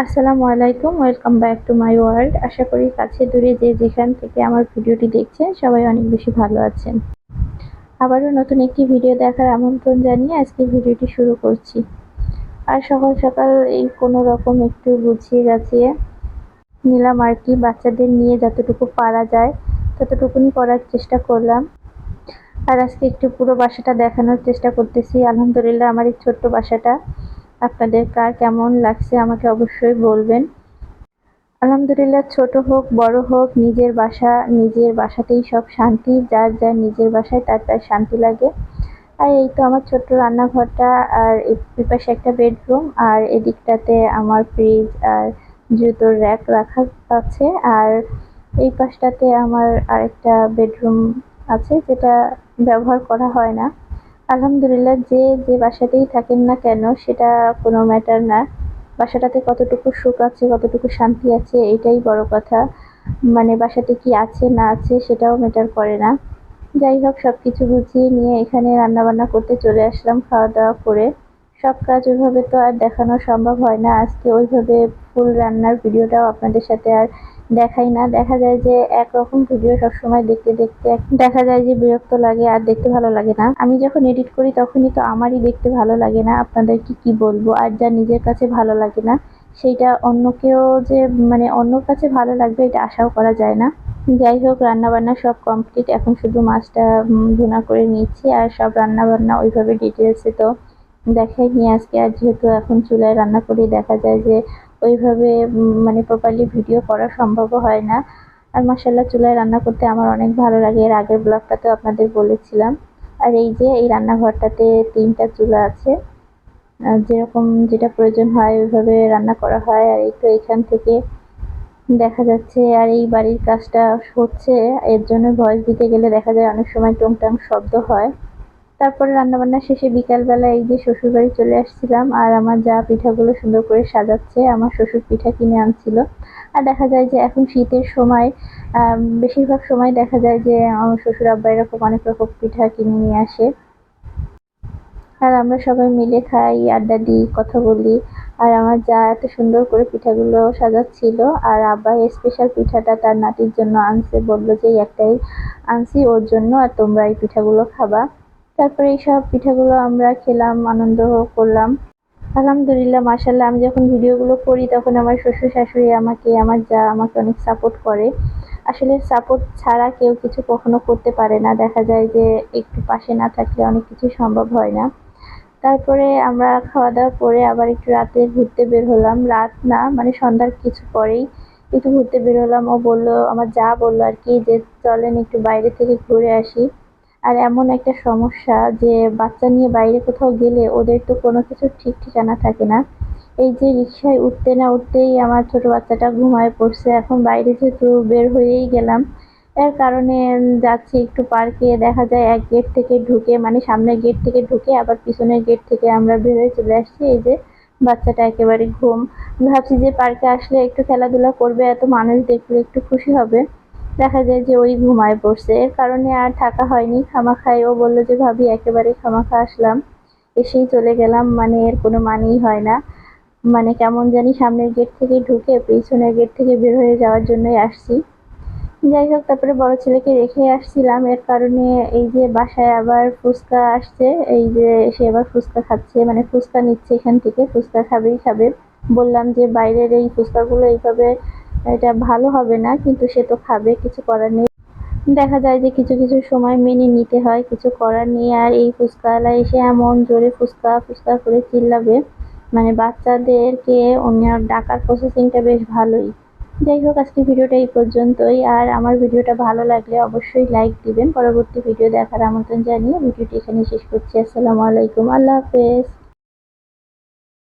আসসালামু আলাইকুম, welcome back to my world. আশা করি কাছে দূরে যে যেখান থেকে আমার ভিডিওটি দেখছেন সবাই অনেক বেশি ভালো আছেন। আবারও নতুন একটি ভিডিও দেখার আমন্ত্রণ জানিয়ে আজকের ভিডিওটি শুরু করছি। আর সকাল সকাল এই কোনো রকম একটু গুছিয়ে গাছিয়ে নিলাম আর কি, বাচ্চাদের নিয়ে যতটুকু পারা যায় ততটুকুনি করার চেষ্টা করলাম। আর আজকে একটু পুরো বাসাটা দেখানোর চেষ্টা করতেছি। আলহামদুলিল্লাহ, আমার এই ছোট্ট বাসাটা আপনাদের কার কেমন লাগছে আমাকে অবশ্যই বলবেন। আলহামদুলিল্লাহ, ছোট হোক বড় হোক, নিজের বাসাতেই সব শান্তি। যার যার নিজের বাসায় তার তার শান্তি লাগে। আর এই তো আমার ছোট্ট রান্নাঘরটা, আর এই পাশে একটা বেডরুম, আর এদিকটাতে আমার ফ্রিজ আর জুতোর র্যাক রাখা আছে। আর এই পাশটাতে আমার আরেকটা বেডরুম আছে যেটা ব্যবহার করা হয় না। আলহামদুলিল্লাহ, যে বাসাতেই থাকেন না কেন সেটা কোনো ম্যাটার না। বাসাটাতে কতটুকু সুখ আছে, কতটুকু শান্তি আছে, এটাই বড় কথা। মানে বাসাতে কি আছে না আছে সেটাও ম্যাটার করে না। যাই হোক, সবকিছু গুছিয়ে নিয়ে এখানে রান্নাবান্না করতে চলে আসলাম। খাওয়া দাওয়া করে সব কাজ ওইভাবে তো আর দেখানো সম্ভব হয় না। আজকে ওইভাবে ফুল রান্নার ভিডিওটাও আপনাদের সাথে আর দেখাই না। দেখা যায় যে একরকম ভিডিও সবসময় দেখতে দেখতে দেখা যায় যে বিরক্ত লাগে আর দেখতে ভালো লাগে না। আমি যখন এডিট করি তখনই তো আমারই দেখতে ভালো লাগে না, আপনাদেরকে কি বলবো। আর যা নিজের কাছে ভালো লাগে না সেইটা অন্যকেও যে অন্যর কাছে ভালো লাগবে এটা আশাও করা যায় না। যাই হোক, রান্নাবান্না সব কমপ্লিট। এখন শুধু মাছটা ভুনা করে নিচ্ছি। আর সব রান্নাবান্না ওইভাবে ডিটেলসে তো দেখাইনি আজকে। আর যেহেতু এখন চুলায় রান্না করি, দেখা যায় যে ওইভাবে প্রপারলি ভিডিও করা সম্ভবও হয় না। আর মাশাআল্লাহ, চুলায় রান্না করতে আমার অনেক ভালো লাগে, এর আগের ব্লগটাতেও আপনাদের বলেছিলাম। আর এই যে এই রান্নাঘরটাতে ৩টা চুলা আছে, যেরকম যেটা প্রয়োজন হয় ওইভাবে রান্না করা হয়। আর এই তো এখান থেকে দেখা যাচ্ছে। আর এই বাড়ির কাজটা হচ্ছে, এর জন্য ভয়েস দিতে গেলে দেখা যায় অনেক সময় টুংটাং শব্দ হয়। তারপরে রান্নাবান্না শেষে বিকালবেলা এই যে শ্বশুরবাড়ি চলে আসছিলাম। আর আমার যা পিঠাগুলো সুন্দর করে সাজাচ্ছে, আমার শ্বশুর পিঠা কিনে আনছিল। আর দেখা যায় যে এখন শীতের সময় বেশিরভাগ সময় দেখা যায় যে আমার শ্বশুর আব্বা এরকম অনেক রকম পিঠা কিনে নিয়ে আসে। আর আমরা সবাই মিলে খাই, আড্ডা দিই, কথা বলি। আর আমার যা এত সুন্দর করে পিঠাগুলো সাজাচ্ছিল। আর আব্বা স্পেশাল পিঠাটা তার নাতির জন্য আনছে, বললো যে একটাই আনছি ওর জন্য, আর তোমরা এই পিঠাগুলো খাবা। তারপরে এইসব পিঠাগুলো আমরা খেলাম, আনন্দ করলাম। আলহামদুলিল্লাহ, মাশাআল্লাহ, আমি যখন ভিডিওগুলো করি তখন আমার শ্বশুর শাশুড়ি আমার যা আমাকে অনেক সাপোর্ট করে। আসলে সাপোর্ট ছাড়া কেউ কিছু কখনো করতে পারে না। দেখা যায় যে একটু পাশে না থাকলে অনেক কিছু সম্ভব হয় না। তারপরে আমরা খাওয়া-দাওয়া করে আবার একটু রাতে ঘুরতে বের হলাম। রাত না, সন্ধ্যার কিছু পরেই একটু ঘুরতে বের হলাম। আমার যা বললো আর কি, যে চলেন একটু বাইরে থেকে ঘুরে আসি। আর এমন একটা সমস্যা যে বাচ্চা নিয়ে বাইরে কোথাও গেলে ওদের তো কোনো কিছুর ঠিক ঠিকানা থাকে না। এই যে রিক্সায় উঠতে না উঠতেই আমার ছোট বাচ্চাটা ঘুমায় পড়ছে। এখন বাইরে যেহেতু বের হয়েই গেলাম, এর কারণে যাচ্ছি একটু পার্কে। দেখা যায় এক গেট থেকে ঢুকে, সামনের গেট থেকে ঢুকে আবার পিছনের গেট থেকে আমরা বের হয়ে চলে আসছি। এই যে বাচ্চাটা একেবারে ঘুম। ভাবছি যে পার্কে আসলে একটু খেলাধুলা করবে, এত মানুষ দেখলে একটু খুশি হবে। দেখা যায় যে ওই ঘুমায় পড়ছে। এর কারণে আর থাকা হয়নি। খামাখাই ও বলল যে ভাবি একেবারে খামাখা আসলাম, এসেই চলে গেলাম, এর কোনো মানেই হয় না। কেমন জানি সামনের গেট থেকে ঢুকে পিছনের গেট থেকে বের হয়ে যাওয়ার জন্যই আসছি। যাই হোক, তারপরে বড় ছেলেকে রেখে আসছিলাম। এর কারণে এই যে বাসায় আবার ফুচকা আসছে, এই যে সে আবার ফুচকা খাচ্ছে, ফুচকা নিচ্ছে এখান থেকে। ফুচকা খাবেই খাবে। বললাম যে বাইরের এই ফুচকাগুলো এইভাবে এটা ভালো হবে না, কিন্তু সে তো খাবে, কিছু করার নেই। দেখা যায় যে কিছু কিছু সময় মেনে নিতে হয়, কিছু করার নেই। আর এই ফুচকাওয়ালা এসে এমন জোরে ফুচকা ফুচকা করে চিল্লাবে, বাচ্চাদেরকে অন্য ডাকার প্রসেসিংটা বেশ ভালোই। যাই হোক, আজকের ভিডিওটা এই পর্যন্তই। আর আমার ভিডিওটা ভালো লাগলে অবশ্যই লাইক দিবেন। পরবর্তী ভিডিও দেখার আমন্ত্রণ জানিয়ে ভিডিওটি এখানে শেষ করছি। আসসালামু আলাইকুম, আল্লাহ হাফেজ।